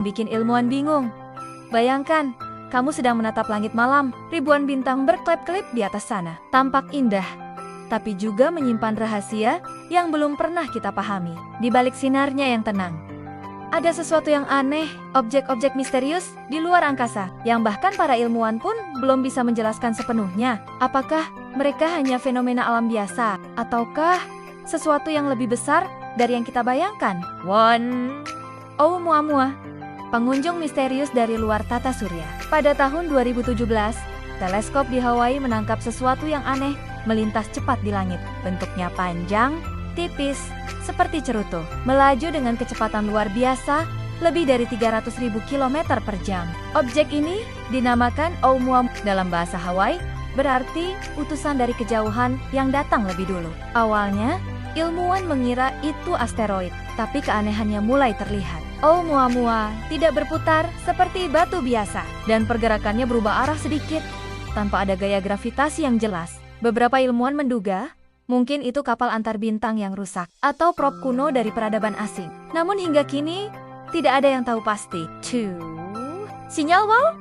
bikin ilmuwan bingung. Bayangkan, kamu sedang menatap langit malam, ribuan bintang berkelip-kelip di atas sana. Tampak indah, tapi juga menyimpan rahasia yang belum pernah kita pahami. Di balik sinarnya yang tenang, ada sesuatu yang aneh, objek-objek misterius di luar angkasa, yang bahkan para ilmuwan pun belum bisa menjelaskan sepenuhnya. Apakah mereka hanya fenomena alam biasa, ataukah sesuatu yang lebih besar dari yang kita bayangkan? Oumuamua, pengunjung misterius dari luar tata surya. Pada tahun 2017, teleskop di Hawaii menangkap sesuatu yang aneh melintas cepat di langit. Bentuknya panjang, tipis, seperti cerutu, melaju dengan kecepatan luar biasa, lebih dari 300.000 km per jam. Objek ini dinamakan Oumuamua dalam bahasa Hawaii, berarti utusan dari kejauhan yang datang lebih dulu. Awalnya, ilmuwan mengira itu asteroid, tapi keanehannya mulai terlihat. Oumuamua tidak berputar seperti batu biasa, dan pergerakannya berubah arah sedikit, tanpa ada gaya gravitasi yang jelas. Beberapa ilmuwan menduga, mungkin itu kapal antar bintang yang rusak, atau prop kuno dari peradaban asing. Namun hingga kini, tidak ada yang tahu pasti. Sinyal wow?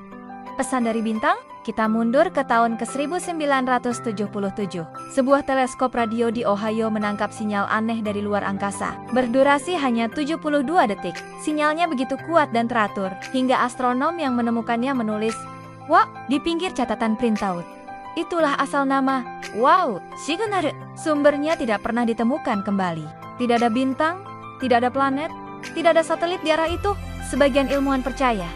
Pesan dari bintang? Kita mundur ke tahun ke-1977. Sebuah teleskop radio di Ohio menangkap sinyal aneh dari luar angkasa. Berdurasi hanya 72 detik. Sinyalnya begitu kuat dan teratur, hingga astronom yang menemukannya menulis, "Wah," di pinggir catatan printout. Itulah asal nama Wow Signal. Sumbernya tidak pernah ditemukan kembali. Tidak ada bintang, tidak ada planet, tidak ada satelit di arah itu. Sebagian ilmuwan percaya,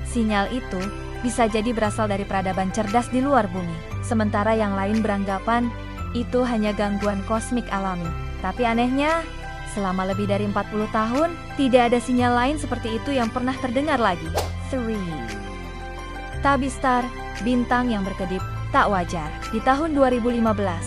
sinyal itu bisa jadi berasal dari peradaban cerdas di luar bumi. Sementara yang lain beranggapan itu hanya gangguan kosmik alami. Tapi anehnya, selama lebih dari 40 tahun, tidak ada sinyal lain seperti itu yang pernah terdengar lagi. 3. Tabistar, bintang yang berkedip tak wajar. Di tahun 2015,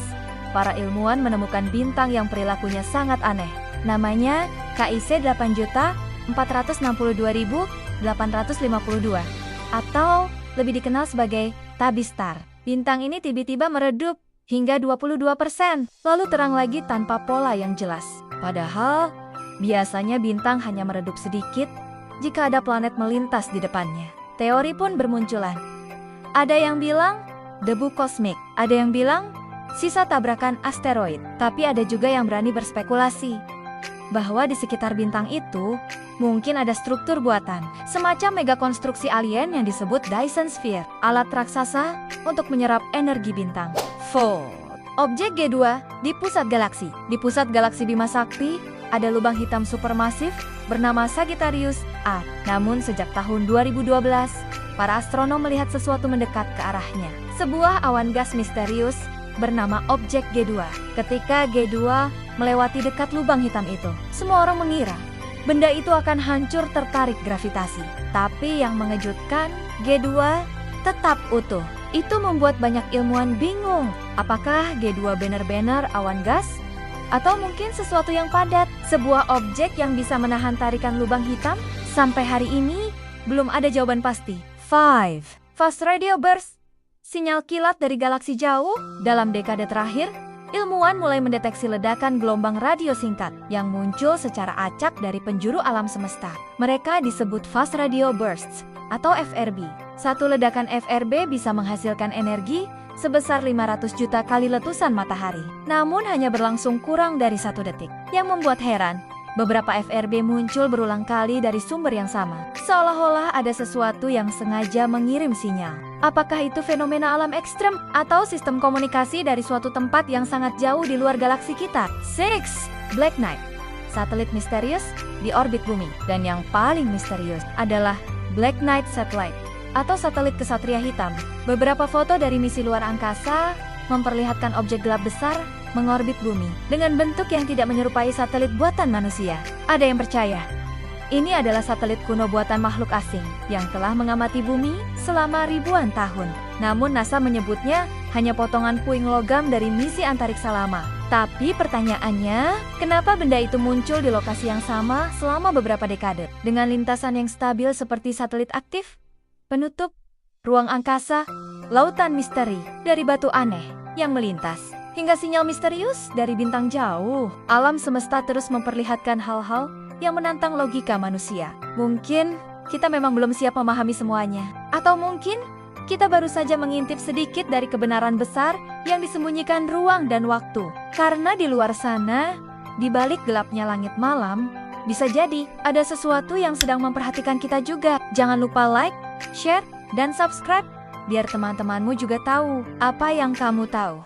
para ilmuwan menemukan bintang yang perilakunya sangat aneh. Namanya KIC 8.462.852, atau lebih dikenal sebagai Tabistar. Bintang ini tiba-tiba meredup hingga 22%, lalu terang lagi tanpa pola yang jelas. Padahal, biasanya bintang hanya meredup sedikit jika ada planet melintas di depannya. Teori pun bermunculan. Ada yang bilang debu kosmik, ada yang bilang sisa tabrakan asteroid, tapi ada juga yang berani berspekulasi bahwa di sekitar bintang itu mungkin ada struktur buatan, semacam megakonstruksi alien yang disebut Dyson Sphere, alat raksasa untuk menyerap energi bintang. 4. Objek G2 di pusat galaksi. Di pusat galaksi Bima Sakti, ada lubang hitam supermasif bernama Sagittarius A. Namun sejak tahun 2012, para astronom melihat sesuatu mendekat ke arahnya. Sebuah awan gas misterius bernama objek G2. Ketika G2 melewati dekat lubang hitam itu, semua orang mengira benda itu akan hancur tertarik gravitasi. Tapi yang mengejutkan, G2 tetap utuh. Itu membuat banyak ilmuwan bingung. Apakah G2 benar-benar awan gas? Atau mungkin sesuatu yang padat, sebuah objek yang bisa menahan tarikan lubang hitam? Sampai hari ini, belum ada jawaban pasti. 5. Fast radio burst, sinyal kilat dari galaksi jauh. Dalam dekade terakhir, ilmuwan mulai mendeteksi ledakan gelombang radio singkat yang muncul secara acak dari penjuru alam semesta. Mereka disebut fast radio bursts atau FRB. Satu ledakan FRB bisa menghasilkan energi sebesar 500 juta kali letusan matahari. Namun hanya berlangsung kurang dari 1 detik. Yang membuat heran, beberapa FRB muncul berulang kali dari sumber yang sama. Seolah-olah ada sesuatu yang sengaja mengirim sinyal. Apakah itu fenomena alam ekstrem atau sistem komunikasi dari suatu tempat yang sangat jauh di luar galaksi kita? 6. Black Knight, satelit misterius di orbit bumi. Dan yang paling misterius adalah Black Knight Satellite atau satelit kesatria hitam. Beberapa foto dari misi luar angkasa memperlihatkan objek gelap besar mengorbit bumi dengan bentuk yang tidak menyerupai satelit buatan manusia. Ada yang percaya ini adalah satelit kuno buatan makhluk asing yang telah mengamati bumi selama ribuan tahun. Namun NASA menyebutnya hanya potongan puing logam dari misi antariksa lama. Tapi pertanyaannya, kenapa benda itu muncul di lokasi yang sama selama beberapa dekade dengan lintasan yang stabil seperti satelit aktif? Penutup, ruang angkasa, lautan misteri dari batu aneh yang melintas, hingga sinyal misterius dari bintang jauh. Alam semesta terus memperlihatkan hal-hal yang menantang logika manusia. Mungkin kita memang belum siap memahami semuanya. Atau mungkin kita baru saja mengintip sedikit dari kebenaran besar yang disembunyikan ruang dan waktu. Karena di luar sana, di balik gelapnya langit malam, bisa jadi ada sesuatu yang sedang memperhatikan kita juga. Jangan lupa like, share, dan subscribe, biar teman-temanmu juga tahu apa yang kamu tahu.